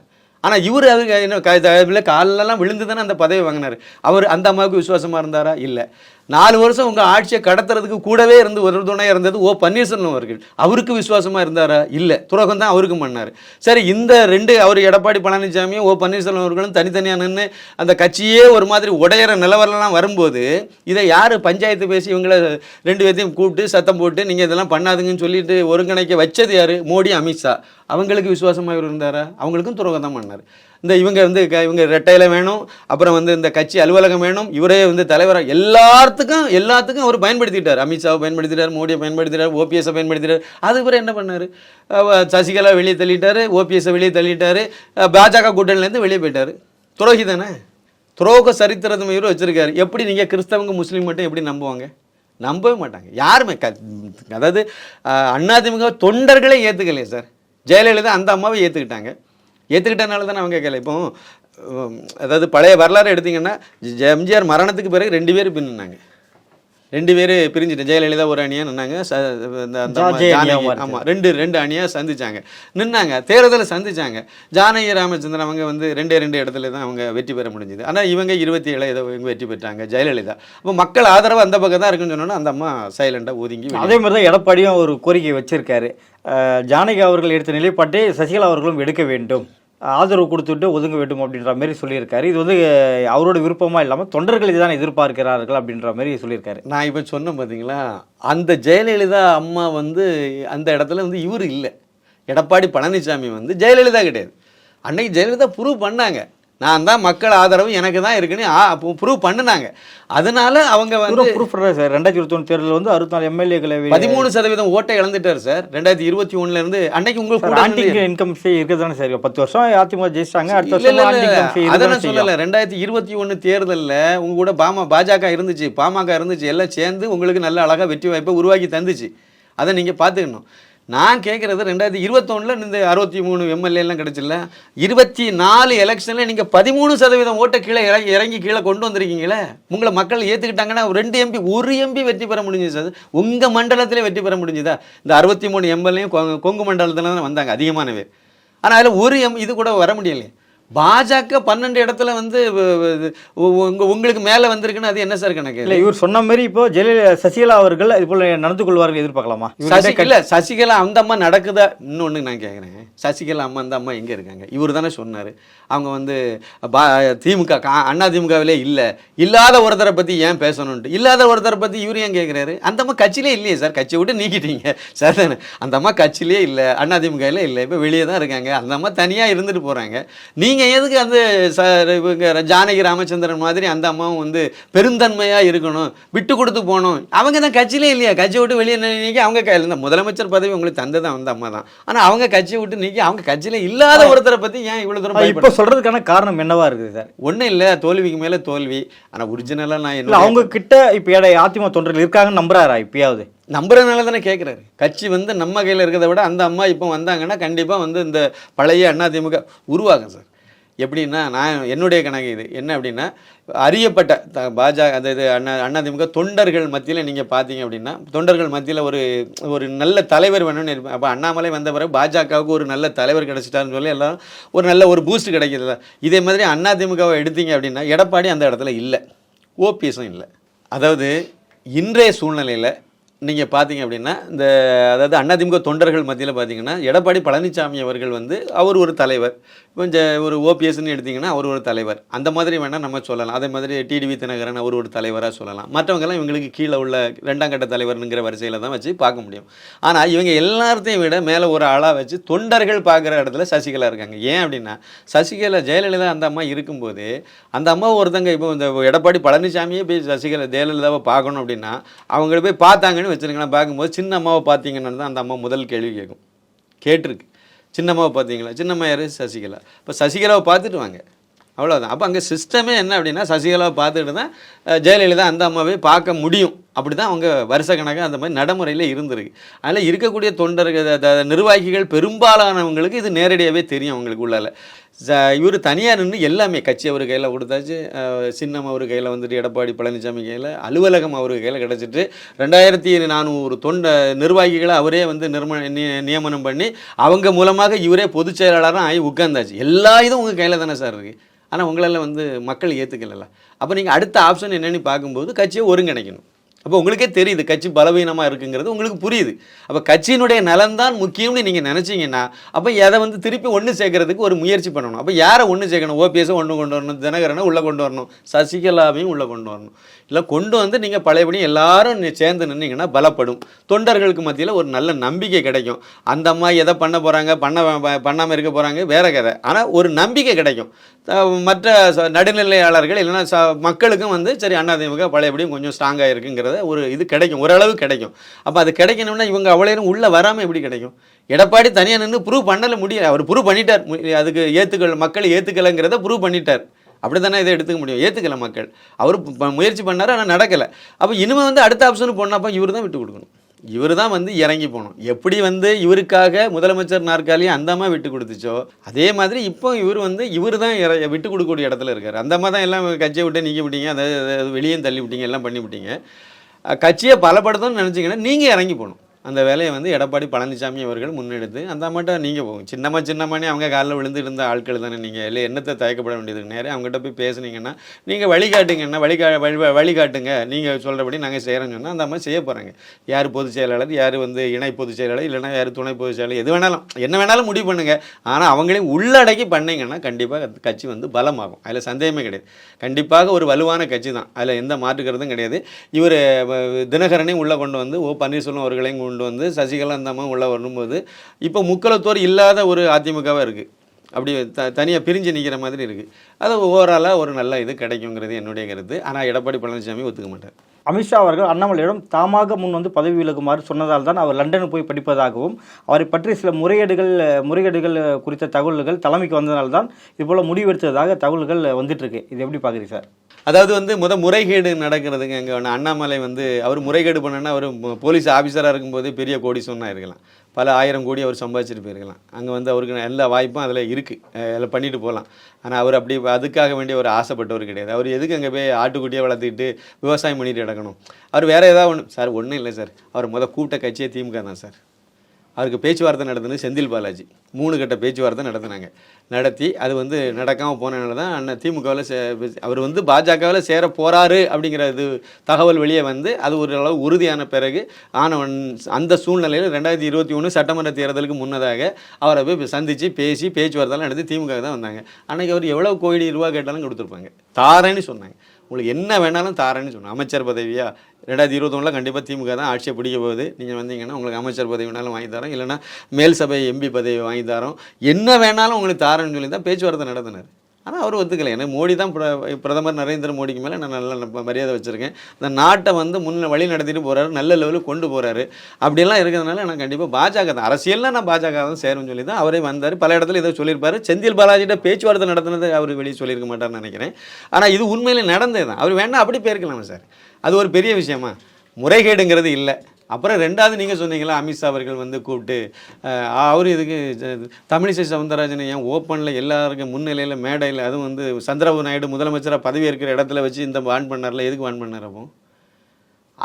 ஆனால் இவர் அது என்ன காலெல்லாம் விழுந்து தானே அந்த பதவி வாங்கினார். அவர் அந்த அம்மாவுக்கு விசுவாசமாக இருந்தாரா? இல்லை. 4 வருஷம் உங்கள் ஆட்சியை கடத்துறதுக்கு கூடவே இருந்து ஒரு துணையாக இருந்தது ஓ பன்னீர்செல்வம் அவர்கள். அவருக்கு விசுவாசமாக இருந்தாரா? இல்லை. துரோகம் தான் அவருக்கும் பண்ணார். சரி, இந்த ரெண்டு அவர் எடப்பாடி பழனிசாமியும் ஓ பன்னீர்செல்வம் அவர்களும் தனித்தனியாக நின்று அந்த கட்சியே ஒரு மாதிரி உடையிற நிலவரெல்லாம் வரும்போது இதை யார் பஞ்சாயத்து பேசி இவங்களை 2 பேர்த்தையும் கூப்பிட்டு சத்தம் போட்டு நீங்கள் இதெல்லாம் பண்ணாதுங்கன்னு சொல்லிட்டு ஒருங்கிணைக்க வச்சது யார்? மோடி, அமித்ஷா. அவங்களுக்கு விசுவாசமாக இவர் இருந்தாரா? அவங்களுக்கும் துரோகம் தான் பண்ணார். இந்த இவங்க வந்து இவங்க ரெட்டையில வேணும், அப்புறம் வந்து இந்த கட்சி அலுவலகம் வேணும், இவரே வந்து தலைவராக எல்லாத்துக்கும் அவர் பயன்படுத்திட்டார். அமித்ஷாவை பயன்படுத்திட்டார், மோடியை பயன்படுத்திட்டார், ஓபிஎஸை பயன்படுத்திட்டார். அதுக்கப்புறம் என்ன பண்ணார்? சசிகலா வெளியே தள்ளிட்டார், ஓபிஎஸை வெளியே தள்ளிட்டார், பாஜக கூட்டணிலேருந்து வெளியே போயிட்டார். துரோகி தானே? துரோக சரித்திரத்தை இவர் வச்சிருக்காரு. எப்படி நீங்கள் கிறிஸ்தவங்க முஸ்லீம் மட்டும் எப்படி நம்புவாங்க? நம்பவே மாட்டாங்க யாருமே. அதாவது அதிமுக தொண்டர்களே ஏற்றுக்கலையே சார். ஜெயலலிதா அந்த அம்மாவை ஏற்றுக்கிட்டனால தானே அவங்க கேட்கல. இப்போ அதாவது பழைய வரலாறு எடுத்திங்கன்னா எம்ஜிஆர் மரணத்துக்கு பிறகு 2 பேர் பின்னாங்க. 2 பேர் பிரிஞ்சுட்டு ஜெயலலிதா ஒரு அணியாக நின்னாங்க. ஆமாம், ரெண்டு அணியாக சந்திச்சாங்க, நின்னாங்க, தேர்தலில் சந்திச்சாங்க. ஜானகி ராமச்சந்திரன் அவங்க வந்து 2 இடத்துல தான் அவங்க வெற்றி பெற முடிஞ்சுது. ஆனால் இவங்க 27 ஏதோ இவங்க வெற்றி பெற்றாங்க, ஜெயலலிதா. அப்போ மக்கள் ஆதரவு அந்த பக்கம் தான் இருக்குன்னு சொன்னோன்னா அந்த அம்மா சைலண்டாக ஒதுங்கி. அதே மாதிரி தான் எடப்பாடியும் ஒரு கோரிக்கை வச்சிருக்காரு. ஜானகி அவர்கள் எடுத்த நிலைப்பாட்டை சசிகலா அவர்களும் எடுக்க வேண்டும், ஆதரவு கொடுத்துட்டு ஒதுங்க வேண்டும் அப்படின்ற மாதிரி சொல்லியிருக்காரு. இது வந்து அவரோட விருப்பமாக இல்லாமல் தொண்டர்கள் இதுதான் எதிர்பார்க்கிறார்கள் அப்படின்ற மாதிரி சொல்லியிருக்காரு. நான் இப்போ சொன்னேன் பார்த்தீங்களா, அந்த ஜெயலலிதா அம்மா வந்து அந்த இடத்துல வந்து இவர் இல்லை. எடப்பாடி பழனிசாமி வந்து ஜெயலலிதா கிடையாது. அன்னைக்கு ஜெயலலிதா ப்ரூவ் பண்ணாங்க, நான் தான் மக்கள் ஆதரவு எனக்கு தான் இருக்குன்னு ப்ரூவ் பண்ணினாங்க. அதனால அவங்க வந்து ப்ரூஃப் சார் 2021 தேர்தலில் வந்து 64 எம்எல்ஏக்களை 13% ஓட்டை இழந்துட்டார் சார் 2021 அன்னைக்கு உங்களுக்கு இன்கம் இருக்குதானே சார். 10 வருஷம் அதிமுக ஜெயிச்சாங்க. அதெல்லாம் சொல்லலை. 2021 தேர்தலில் உங்க கூட பாஜக இருந்துச்சு, பாமக இருந்துச்சு, எல்லாம் சேர்ந்து உங்களுக்கு நல்ல அழகாக வெற்றி வாய்ப்பை உருவாக்கி தந்துச்சு. அதை நீங்கள் பார்த்துக்கணும். நான் கேட்குறது 2021 இந்த 63 எம்எல்ஏலாம் கிடச்சில்ல, 24 எலெக்ஷனில் நீங்கள் 13% ஓட்டை கீழே இறங்கி கீழே கொண்டு வந்திருக்கீங்களே. உங்களை மக்கள் ஏற்றுக்கிட்டாங்கன்னா 2 எம்பி 1 எம்பி வெற்றி பெற முடிஞ்சுது சார். உங்கள் மண்டலத்திலே வெற்றி பெற முடிஞ்சுதா? இந்த 63 எம்எல்ஏயும் கொங்கு மண்டலத்தில் தான் வந்தாங்க அதிகமான பேர். ஆனால் அதில் 1 இது கூட வர முடியலையே. பாஜக 12 இடத்துல வந்து உங்களுக்கு மேலே வந்திருக்குன்னு அது என்ன சார் கணக்கு? இல்லை, இவர் சொன்ன மாதிரி இப்போ சசிகலா அவர்கள் இது போல நடந்து கொள்வார்கள் எதிர்பார்க்கலாமா? சசிகலா அந்த அம்மா நடக்குதா? இன்னொன்று நான் கேட்குறேன், சசிகலா அம்மா அந்த அம்மா எங்கே இருக்காங்க? இவர் தானே சொன்னார் அவங்க வந்து திமுக அதிமுகவிலே இல்லாத ஒருத்தரை பற்றி ஏன் பேசணுன்ட்டு. இல்லாத ஒருத்தரை பற்றி இவர் ஏன் கேட்குறாரு? அந்த அம்மா கட்சியிலே இல்லையே சார், கட்சியை விட்டு நீக்கிட்டீங்க சார் தானே. அந்த அம்மா கட்சியிலே இல்லை, அதிமுகவிலே இல்லை, இப்போ வெளியே தான் இருக்காங்க. அந்த அம்மா தனியாக இருந்துட்டு போகிறாங்க. நீங்கள் எதுக்கு அந்த இவங்க ஜானகி ராமச்சந்திரன் மாதிரி அந்த அம்மாவும் வந்து பெருந்தன்மையாக இருக்கணும், விட்டு கொடுத்து போகணும்? அவங்க தான் கட்சியிலே இல்லையா, கட்சியை விட்டு வெளியே நீக்கி அவங்க கையில் இருந்த முதலமைச்சர் பதவி உங்களுக்கு தந்ததான் அந்த அம்மா தான். ஆனால் அவங்க கட்சியை விட்டு நீக்கி அவங்க கட்சியில் இல்லாத ஒருத்தரை பற்றி ஏன் இவ்வளோ தூரம் இப்போ சொல்கிறதுக்கான காரணம் என்னவா இருக்குது சார்? ஒன்றும் இல்லை, தோல்விக்கு மேலே தோல்வி. ஆனால் ஒரிஜினலாக நான் என்ன அவங்க கிட்ட இப்போ அதிமுக தொண்டர்கள் இருக்காங்கன்னு நம்புறாரா? இப்பயாவது நம்புறதுனால தானே கேட்குறாரு. கட்சி வந்து நம்ம கையில் இருக்கிறத விட அந்த அம்மா இப்போ வந்தாங்கன்னா கண்டிப்பாக வந்து இந்த பழைய அதிமுக உருவாகும் சார். எப்படின்னா நான் என்னுடைய கணக்கு இது என்ன அப்படின்னா, அறியப்பட்ட பாஜக அந்த இது அதிமுக தொண்டர்கள் மத்தியில் நீங்கள் பார்த்தீங்க அப்படின்னா, தொண்டர்கள் மத்தியில் ஒரு நல்ல தலைவர் வேணும்னு இருப்பேன். அப்போ அண்ணாமலை வந்த பிறகு பாஜகவுக்கு ஒரு நல்ல தலைவர் கிடச்சிட்டாருன்னு சொல்லி எல்லாம் ஒரு நல்ல ஒரு பூஸ்ட் கிடைக்கிறதில்ல. இதே மாதிரி அதிமுகவை எடுத்தீங்க அப்படின்னா எடப்பாடி அந்த இடத்துல இல்லை, ஓபிஎஸும் இல்லை. அதாவது இன்றைய சூழ்நிலையில் நீங்கள் பார்த்தீங்க அப்படின்னா இந்த அதாவது அதிமுக தொண்டர்கள் மத்தியில் பார்த்தீங்கன்னா எடப்பாடி பழனிசாமி அவர்கள் வந்து அவர் ஒரு தலைவர், கொஞ்சம் ஒரு ஓபிஎஸ்ன்னு எடுத்திங்கன்னா அவர் ஒரு தலைவர், அந்த மாதிரி வேணால் நம்ம சொல்லலாம். அதே மாதிரி டிடிவி தினகரன் அவர் ஒரு தலைவராக சொல்லலாம். மற்றவங்கெல்லாம் இவங்களுக்கு கீழே உள்ள 2ஆம் கட்ட தலைவருங்கிற வரிசையில் தான் வச்சு பார்க்க முடியும். ஆனால் இவங்க எல்லாத்தையும் விட மேலே ஒரு ஆளாக வச்சு தொண்டர்கள் பார்க்குற இடத்துல சசிகலா இருக்காங்க. ஏன் அப்படின்னா சசிகலா ஜெயலலிதா அந்த அம்மா இருக்கும்போது அந்த அம்மா ஒருத்தங்க இப்போ இந்த எடப்பாடி பழனிசாமியே போய் சசிகலா ஜெயலலிதாவை பார்க்கணும் அப்படின்னா அவங்கள போய் பார்த்தாங்கன்னு வச்சுருங்களேன். பார்க்கும்போது சின்ன அம்மாவை பார்த்தீங்கன்னு தான் அந்த அம்மா முதல் கேள்வி கேட்டிருக்கு. சின்னம்மாவை பார்த்தீங்களா? சின்னம்மா யார்? சசிகலா. இப்போ சசிகலாவை பார்த்துட்டு வாங்க, அவ்வளோதான். அப்போ அங்கே சிஸ்டமே என்ன அப்படின்னா சசிகலாவை பார்த்துட்டு தான் ஜெயலலிதா அந்த அம்மாவே பார்க்க முடியும். அப்படி தான் அவங்க வருஷக்கணக்காக அந்த மாதிரி நடைமுறையில் இருந்திருக்கு. அதில் இருக்கக்கூடிய தொண்டர்கள் நிர்வாகிகள் பெரும்பாலானவங்களுக்கு இது நேரடியாகவே தெரியும் அவங்களுக்கு உள்ளால. இவர் தனியாக நின்று எல்லாமே கட்சி அவர் கையில் கொடுத்தாச்சு, சின்னம் அவர் கையில் வந்துட்டு எடப்பாடி பழனிசாமி கையில், அலுவலகம் அவர் கையில் கிடச்சிட்டு 2400 நிர்வாகிகளை அவரே வந்து நியமனம் பண்ணி அவங்க மூலமாக இவரே பொதுச் செயலாளராக ஆகி உட்கார்ந்தாச்சு. எல்லா இதுவும் உங்கள் கையில் தானே சார் இருக்குது. ஆனால் உங்களால் வந்து மக்கள் ஏற்றுக்கல. அப்போ நீங்கள் அடுத்த ஆப்ஷன் என்னென்னு பார்க்கும்போது கட்சியை ஒருங்கிணைக்கணும். அப்போ உங்களுக்கே தெரியுது கட்சி பலவீனமாக இருக்குங்கிறது உங்களுக்கு புரியுது. அப்போ கட்சியினுடைய நலன்தான் முக்கியம்னு நீங்கள் நினச்சிங்கன்னா அப்போ அதை வந்து திருப்பி ஒன்று சேர்க்கறதுக்கு ஒரு முயற்சி பண்ணணும். அப்போ யாரை ஒன்று சேர்க்கணும்? ஓபிஎஸை ஒன்று கொண்டு வரணும், தினகரனை உள்ளே கொண்டு வரணும், சசிகலாவையும் உள்ளே கொண்டு வரணும். இல்லை கொண்டு வந்து நீங்கள் பழையபடி எல்லாரும் சேர்ந்து நின்னீங்கன்னா பலப்படும். தொண்டர்களுக்கு மத்தியில் ஒரு நல்ல நம்பிக்கை கிடைக்கும். அந்த அம்மா எதை பண்ண போகிறாங்க, பண்ணாமல் இருக்க போகிறாங்க வேற கதை. ஆனால் ஒரு நம்பிக்கை கிடைக்கும். மற்ற நடுநிலையாளர்கள் இல்லைன்னா மக்களுக்கும் வந்து சரி அதிமுக பழையபடியும் கொஞ்சம் ஸ்ட்ராங்காக இருக்குங்கிறத ஒரு இது கிடைக்கும், ஓரளவு கிடைக்கும். அப்போ அது கிடைக்கணும்னா இவங்க அவ்வளோ உள்ளே வராமல் எப்படி கிடைக்கும்? எடப்பாடி தனியாக நின்று ப்ரூவ் பண்ணல முடியல. அவர் ப்ரூவ் பண்ணிட்டார், அதுக்கு மக்கள் ஏற்றுக்கலைங்கிறத ப்ரூவ் பண்ணிட்டார். அப்படி தானே இதை எடுத்துக்க முடியும்? ஏற்றுக்கலை மக்கள். அவர் முயற்சி பண்ணார், ஆனால் நடக்கலை. அப்போ இனிமேல் வந்து அடுத்த ஆப்ஷனுக்கு போனப்போ இவர் தான் விட்டு கொடுக்கணும். இவர் தான் வந்து இறங்கி போகணும். எப்படி வந்து இவருக்காக முதலமைச்சர் நாற்காலியை அந்தம்மா விட்டு கொடுத்துச்சோ அதே மாதிரி இப்போ இவர் தான் விட்டு கொடுக்கக்கூடிய இடத்துல இருக்கார். அந்தம்மா தான் எல்லாம் கட்சியை விட்டு நீக்கி விட்டீங்க, அதை வெளியே தள்ளி விட்டீங்க, எல்லாம் பண்ணி விட்டீங்க. கட்சியை பலப்படுத்தணும்னு நினச்சிங்கன்னா நீங்கள் இறங்கி போகணும். அந்த வேலையை வந்து எடப்பாடி பழனிசாமி அவர்கள் முன்னெடுத்து அந்த அம்மாட்ட நீங்கள் போகும். சின்னம்மானே அவங்க காலில் விழுந்து இருந்த ஆட்கள் தானே நீங்கள். இல்லை என்னத்தை தயக்கப்பட வேண்டியது? நேரே அவங்ககிட்ட போய் பேசுனீங்கன்னா நீங்கள் வழிகாட்டுங்கன்னா வழிகாட்டுங்க, நீங்கள் சொல்கிறபடி நாங்கள் செய்கிறோன்னு சொன்னால் அந்த அம்மா செய்ய போகிறாங்க. யார் பொதுச் செயலாளர், யார் வந்து இணை பொதுச் செயலாளர், இல்லைனா யார் துணை பொதுச் செயலாளர், எது வேணாலும் என்ன வேணாலும் முடிவு பண்ணுங்கள். ஆனால் அவங்களையும் உள்ளடக்கி பண்ணிங்கன்னா கண்டிப்பாக கட்சி வந்து பலமாகும். அதில் சந்தேகமே கிடையாது. கண்டிப்பாக ஒரு வலுவான கட்சி தான், அதில் எந்த மாற்றுக்கிறதும் கிடையாது. இவர் தினகரனையும் உள்ளே கொண்டு வந்து பன்னீர்செல்வம் அவர்களையும் கொண்டு வந்து சசிகலா அந்த அம்மா உள்ள வரும்போது இப்போ முக்களத்தோர் இல்லாத ஒரு அதிமுகவாக இருக்குது. அப்படி தனியாக பிரிஞ்சு நிற்கிற மாதிரி இருக்குது. அது ஓவராலாக ஒரு நல்ல இது கிடைக்குங்கிறது என்னுடைய கருத்து. ஆனால் எடப்பாடி பழனிசாமி ஒத்துக்க மாட்டார். அமித்ஷா அவர்கள் அண்ணாமலையிடம் தாமாக முன் வந்து பதவி விலகுமாறு சொன்னதால் தான் அவர் லண்டனுக்கு போய் படிப்பதாகவும் அவரை பற்றி சில முறைகேடுகள் குறித்த தகவல்கள் தலைமைக்கு வந்ததால்தான் இதுபோல் முடிவெடுத்ததாக தகவல்கள் வந்துட்டு இருக்கு. இது எப்படி பார்க்குறீங்க சார்? அதாவது வந்து முறைகேடு நடக்கிறதுங்க. அங்கே அண்ணாமலை வந்து அவர் முறைகேடு பண்ணனா அவர் போலீஸ் ஆஃபீஸராக இருக்கும்போது பெரிய கோடீஸ்வரனாக இருக்கலாம், பல 1000 கோடி அவர் சம்பாதிச்சிட்டு போயிருக்கலாம். அங்கே வந்து அவருக்கு எல்லா வாய்ப்பும் அதில் இருக்குது, அதில் பண்ணிட்டு போகலாம். ஆனால் அவர் அப்படி அதுக்காக வேண்டிய ஒரு ஆசைப்பட்டவர் கிடையாது. அவர் எதுக்கு அங்கே போய் ஆட்டுக்குட்டியை வளர்த்துக்கிட்டு விவசாயம் பண்ணிட்டு கிடக்கணும்? அவர் வேறு ஏதாவது ஒன்று சார், ஒன்றும் இல்லை சார். அவர் கூட்ட கட்சியே திமுக தான் சார். அவருக்கு பேச்சுவார்த்தை நடத்துனது செந்தில் பாலாஜி. 3 கட்ட பேச்சுவார்த்தை நடத்தி அது வந்து நடக்காமல் போனதுனால தான் அண்ணன் திமுகவில் அவர் வந்து பாஜகவில் சேர போகிறாரு அப்படிங்கிற இது தகவல் வெளியே வந்து அது ஓரளவு உறுதியான பிறகு ஆனவன் அந்த சூழ்நிலையில் 2021 சட்டமன்ற தேர்தலுக்கு முன்னதாக அவரை போய் சந்தித்து பேசி பேச்சுவார்த்தைலாம் நடத்தி திமுக தான் வந்தாங்க. அன்றைக்கி அவர் எவ்வளோ கோடி ரூபா கேட்டாலும் கொடுத்துருப்பாங்க, தாரேன்னு சொன்னாங்க. உங்களுக்கு என்ன வேணாலும் தாரேன்னு சொன்னேன். அமைச்சர் பதவியா 2021 கண்டிப்பாக திமுக தான் ஆட்சியை பிடிக்க போகுது, நீங்கள் வந்தீங்கன்னா உங்களுக்கு அமைச்சர் பதவி வேணாலும் வாங்கி தரோம், இல்லைனா மேல் சபை எம்பி பதவி வாங்கி தரோம், என்ன வேணாலும் உங்களுக்கு தாரேன்னு சொல்லி தான் பேச்சுவார்த்தை நடத்தினார். ஆனால் அவர் ஒத்துக்கலை. எனக்கு மோடி தான் பிரதமர் நரேந்திர மோடிக்கு மேலே நான் நல்ல மரியாதை வச்சுருக்கேன். இந்த நாட்டை வந்து வழி நடத்திட்டு போகிறாரு, நல்ல லெவலுக்கு கொண்டு போகிறாரு. அப்படியெல்லாம் இருக்கிறதுனால நான் கண்டிப்பாக பாஜக தான் அரசியலில் நான் பாஜக தான் சேரும்னு சொல்லி தான் அவரே வந்தார். பல இடத்துல இதை சொல்லியிருப்பார். செந்தில் பாலாஜிட்ட பேச்சுவார்த்தை நடத்தினது அவர் வெளியே சொல்லியிருக்க மாட்டார்னு நினைக்கிறேன். ஆனால் இது உண்மையிலே நடந்தது தான். அவர் வேணா அப்படி போயிருக்கலாமா சார்? அது ஒரு பெரிய விஷயமா? முறைகேடுங்கிறது இல்லை. அப்புறம் 2வது நீங்கள் சொன்னீங்களா, அமித்ஷா அவர்கள் வந்து கூப்பிட்டு அவர் இதுக்கு தமிழிசை சவுந்தரராஜனை ஏன் ஓப்பனில் எல்லாருக்கும் முன்னிலையில் மேடையில் அதுவும் வந்து சந்திரபாபு நாயுடு முதலமைச்சராக பதவி இருக்கிற இடத்துல வச்சு இந்த வான் பண்ணார்ல, எதுக்கு வான் பண்ணார்? அப்போ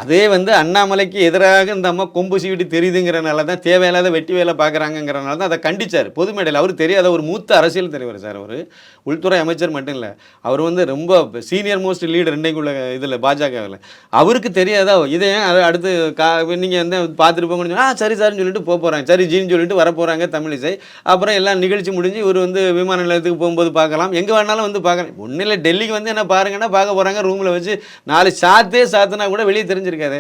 அதே வந்து அண்ணாமலைக்கு எதிராக இந்த அம்மா கொம்பு சீவிட்டு தெரியுதுங்கிறனால தான் தேவையில்லாத வெட்டி வேலை பார்க்குறாங்கிறனால தான் அதை கண்டித்தார் பொது மேடையில். அவர் தெரியாத ஒரு மூத்த அரசியல் தலைவர் சார். அவர் உள்துறை அமைச்சர் மட்டும் இல்லை, அவர் வந்து ரொம்ப சீனியர் மோஸ்ட் லீடர் இன்றைக்குள்ள இதில் பாஜகவில். அவருக்கு தெரியாதா இதே அடுத்து நீங்கள் வந்து பார்த்துட்டு போங்கன்னு சொன்னால் சரி சார்னு சொல்லிட்டு போகிறாங்க, சரி ஜின்னு சொல்லிட்டு வர போகிறாங்க தமிழிசை. அப்புறம் எல்லாம் நிகழ்ச்சி முடிஞ்சு இவர் வந்து விமான நிலையத்துக்கு போகும்போது பார்க்கலாம், எங்கே வேணாலும் வந்து பார்க்கலாம். ஒன்றும் இல்லை, டெல்லிக்கு வந்து என்ன பாருங்கன்னா பார்க்க போகிறாங்க, ரூமில் வச்சு 4 சாத்துனா கூட வெளியே தெரிஞ்சிருக்காரு.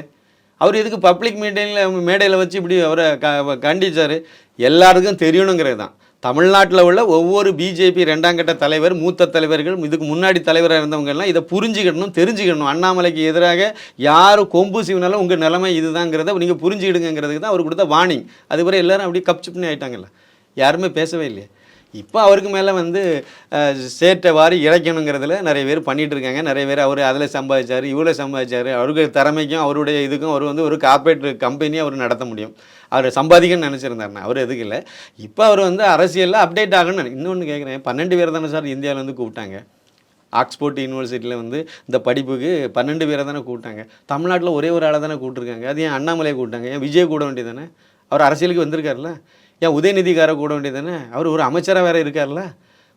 அவர் எதுக்கு பப்ளிக் மீட்டிங்கில் மேடையில் வச்சு இப்படி அவரை கண்டிச்சார்? எல்லாருக்கும் தெரியணுங்கிறது தான். தமிழ்நாட்டில் உள்ள ஒவ்வொரு பிஜேபி 2ஆம் கட்ட தலைவர், மூத்த தலைவர்கள், இதுக்கு முன்னாடி தலைவராக இருந்தவங்கெல்லாம் இதை புரிஞ்சுக்கணும், தெரிஞ்சுக்கணும். அண்ணாமலைக்கு எதிராக யாரும் கொம்பு சீவினாலும் உங்கள் நிலைமை இதுதாங்கிறத நீங்கள் புரிஞ்சுக்கிடுங்கிறதுக்கு தான் அவர் கொடுத்த வார்னிங். அதுவரை எல்லோரும் அப்படியே கப்சிப்னு ஆகிட்டாங்கல்ல, யாருமே பேசவே இல்லையே. இப்போ அவருக்கு மேலே வந்து சேட்டை வாரி இறைக்கணுங்கிறதுல நிறைய பேர் பண்ணிகிட்டு இருக்காங்க. நிறைய பேர் அவர் அதில் சம்பாதிச்சார், இவ்வளோ சம்பாதிச்சார், அவருக்கு திறமைக்கும் அவருடைய இதுக்கும் அவர் வந்து ஒரு கார்ப்பரேட் கம்பெனியை அவர் நடத்த முடியும். அவர் சம்பாதிக்கணும்னு நினச்சிருந்தாருண்ணா, அவர் எதுக்கு இல்லை. இப்போ அவர் வந்து அரசியலில் அப்டேட் ஆகணும்னு இன்னொன்று கேட்குறேன். 12 பேர் தானே சார் இந்தியாவில் வந்து கூப்பிட்டாங்க. ஆக்ஸ்போர்ட் யூனிவர்சிட்டியில் வந்து இந்த படிப்புக்கு 12 பேரை தானே கூப்பிட்டாங்க. தமிழ்நாட்டில் ஒரே ஒரு ஆளை தானே கூப்பிட்ருக்காங்க. அது ஏன் அண்ணாமலையை கூப்பிட்டாங்க? ஏன் விஜய் கூட வேண்டியது தானே? அவர் அரசியலுக்கு வந்திருக்காருல்ல. ஏன் உதயநிதிக்காரை கூட வேண்டியது தானே? அவர் ஒரு அமைச்சராக வேறு இருக்கார்ல,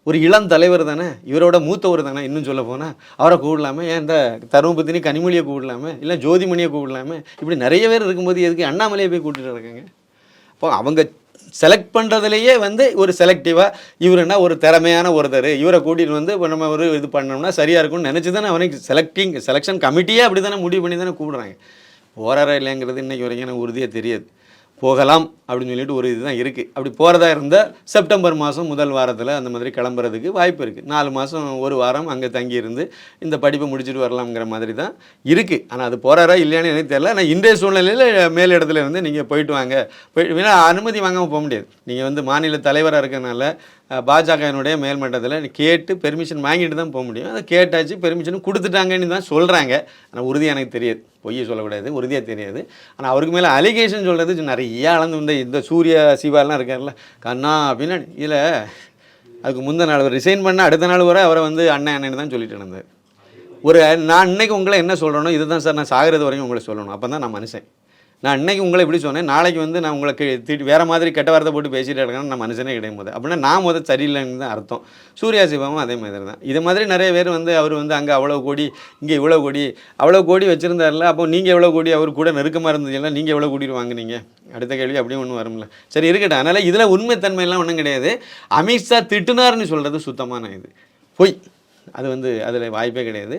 ஒரு இளம் தலைவர் தானே, இவரோட மூத்தவர் தானே. இன்னும் சொல்ல போனால் அவரை கூப்பிடலாமே, ஏன் இந்த தருமபுத்தினி கனிமொழியை கூப்பிடலாமே, இல்லை ஜோதிமணியை கூப்பிடலாமே. இப்படி நிறைய பேர் இருக்கும்போது எதுக்கு அண்ணாமலையை போய் கூட்டிகிட்டு இருக்காங்க? அப்போ அவங்க செலக்ட் பண்ணுறதுலையே வந்து ஒரு செலக்டிவாக இவருன்னா ஒரு திறமையான ஒருத்தர், இவரை கூட்டிகிட்டு வந்து இப்போ நம்ம ஒரு இது பண்ணோம்னா சரியாக இருக்கும்னு நினச்சி தானே அவனுக்கு செலெக்ஷன் கமிட்டியே அப்படி தானே முடிவு பண்ணி தானே கூப்பிட்றாங்க. போகிறாரா இல்லைங்கிறது இன்றைக்கி வரைக்கும் எனக்கு உறுதியாக தெரியாது. போகலாம் அப்படின்னு சொல்லிட்டு ஒரு இதுதான் இருக்குது. அப்படி போகிறதா இருந்தால் செப்டம்பர் மாதம் முதல் வாரத்தில் அந்த மாதிரி கிளம்புறதுக்கு வாய்ப்பு இருக்குது. 4 மாதம் 1 வாரம் அங்கே தங்கியிருந்து இந்த படிப்பை முடிச்சுட்டு வரலாம்ங்கிற மாதிரி தான் இருக்குது. ஆனால் அது போகிறாரா இல்லையான்னு எனக்கு தெரியல. ஆனால் இன்றைய சூழ்நிலையில் மேல் இடத்துல இருந்து நீங்கள் போயிட்டு வாங்க, போயிட்டு அனுமதி வாங்காமல் போக முடியாது. நீங்கள் வந்து மாநில தலைவராக இருக்கிறனால பாஜகவினுடைய மேல்மட்டத்தில் கேட்டு பெர்மிஷன் வாங்கிட்டு தான் போக முடியும். அதை கேட்டாச்சு, பெர்மிஷன் கொடுத்துட்டாங்கன்னு தான் சொல்கிறாங்க. ஆனால் உறுதியாக எனக்கு தெரியாது, பொய்யை சொல்லக்கூடாது, உறுதியாக தெரியாது. ஆனால் அவருக்கு மேலே அலிகேஷன் சொல்கிறது நிறைய அளந்து இந்த சூரிய சிவாலாம் இருக்கார்ல கண்ணா அப்படின்னா, இதில் அதுக்கு முந்தின நாள் ரிசைன் பண்ண அடுத்த நாள் வரை அவரை வந்து அண்ணன் அண்ணன்னு தான் சொல்லிட்டு இருந்தார். நான் இன்னைக்கு உங்களை என்ன சொல்கிறேனோ இதுதான் சார், நான் சாகிறது வரைக்கும் உங்களை சொல்லணும், அப்போ தான் நான் மனுஷன். நான் இன்றைக்கி உங்களை இப்படி சொன்னேன், நாளைக்கு வந்து நான் உங்களை திட்டு வேறு மாதிரி கெட்ட வார்த்தை போட்டு பேசிகிட்டு இருக்கேன்னு நான் மனுஷனே கிடையாது போது. அப்படின்னா நான் சரியில்லைன்னு தான் அர்த்தம். சூர்யா சிவாவும் அதே மாதிரி தான். இதை மாதிரி நிறைய பேர் வந்து அவர் வந்து அங்கே அவ்வளோ கோடி, இங்கே இவ்வளோ கோடி வச்சுருந்தார்ல, அப்போ நீங்கள் எவ்வளோ கோடி அவர் கூட நெருக்கமாக இருந்ததுல நீங்கள் எவ்வளோ கோடி வாங்குனீங்க? அடுத்த கேள்வி அப்படியே ஒன்றும் வரும்ல. சரி இருக்கட்டும். அதனால் இதில் உண்மைத்தன்மையெல்லாம் ஒன்றும் கிடையாது. அமித்ஷா திட்டுனார்னு சொல்கிறது சுத்தமான இது பொய். அது வந்து அதில் வாய்ப்பே கிடையாது.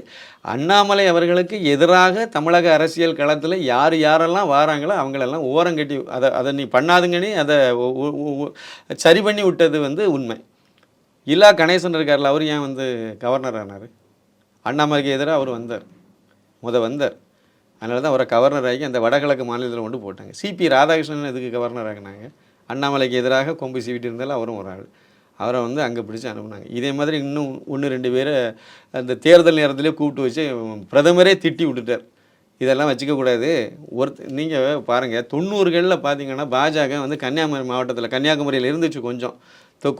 அண்ணாமலை அவர்களுக்கு எதிராக தமிழக அரசியல் களத்தில் யாரெல்லாம் வாராங்களோ அவங்களெல்லாம் ஓரங்கட்டி அதை நீ பண்ணாதுங்கன்னு அதை சரி பண்ணி விட்டது வந்து உண்மை. இல்லா கணேசன் இருக்கார்ல, அவர் ஏன் வந்து கவர்னர் ஆனார்? அண்ணாமலைக்கு எதிராக அவர் வந்தார். அதனால தான் அவரை கவர்னர் ஆகி அந்த வடகிழக்கு மாநிலத்தில் கொண்டு போட்டாங்க. சிபி ராதாகிருஷ்ணன் எதுக்கு கவர்னர் ஆகினாங்க? அண்ணாமலைக்கு எதிராக கொம்பு சீவிட்டு இருந்தாலும் அவரும் ஒரு ஆள். அவரை வந்து அங்கே பிடிச்சி அனுப்புனாங்க. இதே மாதிரி இன்னும் 1-2 பேரை அந்த தேர்தல் நேரத்திலே கூப்பிட்டு வச்சு பிரதமரே திட்டி விட்டுட்டார். இதெல்லாம் வச்சுக்கக்கூடாது. நீங்கள் பாருங்கள், 90களில் பார்த்தீங்கன்னா பாஜக வந்து கன்னியாகுமரி மாவட்டத்தில், கன்னியாகுமரியில் இருந்துச்சு கொஞ்சம்,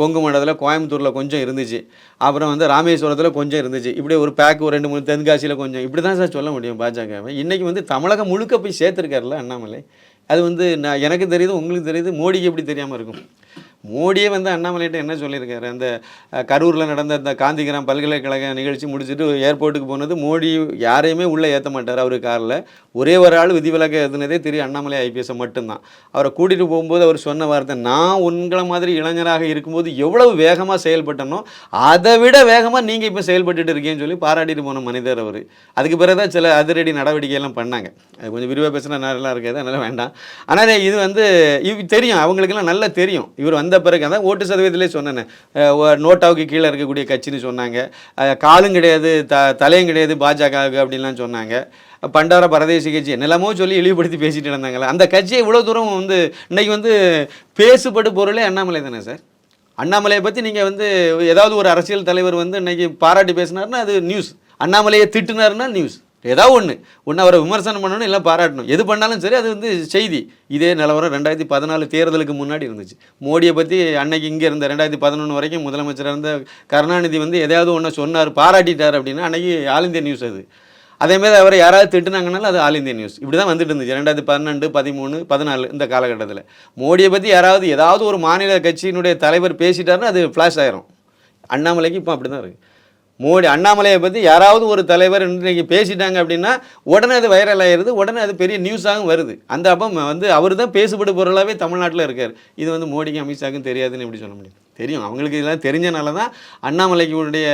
கொங்கு மண்டலத்தில் கோயம்புத்தூரில் கொஞ்சம் இருந்துச்சு, அப்புறம் வந்து ராமேஸ்வரத்தில் கொஞ்சம் இருந்துச்சு. இப்படி ஒரு பேக் ஒரு 2-3 தென்காசியில் கொஞ்சம், இப்படி தான் சார் சொல்ல முடியும் பாஜகவை. இன்றைக்கி வந்து தமிழகம் முழுக்க போய் சேர்த்துருக்காருல அண்ணாமலை. அது வந்து எனக்கு தெரியுது, உங்களுக்கு தெரியுது, மோடிக்கு எப்படி தெரியாமல் இருக்கும்? மோடியே வந்து அண்ணாமலைகிட்ட என்ன சொல்லியிருக்காரு? அந்த கரூரில் நடந்த அந்த காந்திகிராம் பல்கலைக்கழக நிகழ்ச்சி முடிச்சுட்டு ஏர்போர்ட்டுக்கு போனது, மோடி யாரையுமே உள்ளே ஏற்ற மாட்டார் அவர் காரில். ஒரே ஒரு ஆள் விதிவிலக்கு எழுதுனதே தெரியும், அண்ணாமலை ஐபிஎஸ் மட்டும்தான். அவரை கூட்டிகிட்டு போகும்போது அவர் சொன்ன வார்த்தை, நான் உங்களை மாதிரி இளைஞராக இருக்கும்போது எவ்வளவு வேகமாக செயல்பட்டனோ அதை விட வேகமாக நீங்கள் இப்போ செயல்பட்டுட்டு இருக்கேன்னு சொல்லி பாராட்டிட்டு போன மனிதர் அவர். அதுக்கு பிறகு தான் சில அதிரடி நடவடிக்கையெல்லாம் பண்ணாங்க. அது கொஞ்சம் விரிவாக பேசினா நல்லா இருக்காது, அதனால் வேண்டாம். ஆனால் இது வந்து தெரியும், அவங்களுக்கெல்லாம் நல்லா தெரியும். இவர் வந்த பிறகு அதான் ஓட்டு சதவீதத்திலே சொன்னேன், நோட்டாவுக்கு கீழே இருக்கக்கூடிய கட்சின்னு சொன்னாங்க. காலும் கிடையாது, தலையும் கிடையாது பாஜகவுக்கு அப்படின்லாம் சொன்னாங்க. பண்டார பரதேசி கட்சி என்னெல்லாமோ சொல்லி இழிவுபடுத்தி பேசிட்டு இருந்தாங்களே, அந்த கட்சியை இவ்வளோ தூரம் வந்து இன்றைக்கி வந்து பேசுபடு பொருளே அண்ணாமலை தானே சார். அண்ணாமலையை பற்றி நீங்கள் வந்து ஏதாவது ஒரு அரசியல் தலைவர் வந்து இன்றைக்கி பாராட்டி பேசினார்னா அது நியூஸ், அண்ணாமலையை திட்டுனாருன்னா நியூஸ். ஏதாவது ஒன்று அவரை விமர்சனம் பண்ணணும், இல்லை பாராட்டணும், எது பண்ணாலும் சரி அது வந்து செய்தி. இதே நிலவரம் 2014 தேர்தலுக்கு முன்னாடி இருந்துச்சு. மோடியை பற்றி அன்னைக்கு இங்கே இருந்த 2011 வரைக்கும் முதலமைச்சராக இருந்த கருணாநிதி வந்து எதையாவது ஒன்று சொன்னார், பாராட்டிட்டார் அப்படின்னா அன்றைக்கி ஆல் இந்தியா நியூஸ் அது. அதேமாதிரி அவரை யாராவது திட்டுனாங்கனாலும் அது ஆல் இந்தியா நியூஸ். இப்படி தான் வந்துட்டு இருந்துச்சு 2012, 13, 14 இந்த காலகட்டத்தில். மோடியை பற்றி ஏதாவது ஒரு மாநில கட்சியினுடைய தலைவர் பேசிட்டாருன்னா அது ஃப்ளாஷ் ஆயிரும். அண்ணாமலைக்கு இப்போ அப்படி தான் இருக்குது. அண்ணாமலையை பற்றி யாராவது ஒரு தலைவர் இன்றைக்கி பேசிட்டாங்க அப்படின்னா உடனே அது வைரல் ஆகிடுது, உடனே அது பெரிய நியூஸாகவும் வருது. அந்த அப்போ வந்து அவர் தான் பேசுபடு பொருளாகவே தமிழ்நாட்டில் இருக்கார். இது வந்து மோடிக்கும் அமித்ஷாவுக்கும் தெரியாதுன்னு எப்படி சொல்ல முடியும்? தெரியும். அவங்களுக்கு இதெல்லாம் தெரிஞ்சனால தான் அண்ணாமலைக்குடைய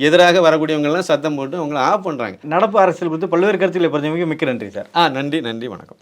எதிராக வரக்கூடியவங்கெல்லாம் சத்தம் போட்டு அவங்கள ஆஃப் பண்ணுறாங்க. நடப்பு அரசியல் குறித்து பல்வேறு கருத்துக்களை பற்றி மிக்க நன்றி சார். நன்றி, வணக்கம்.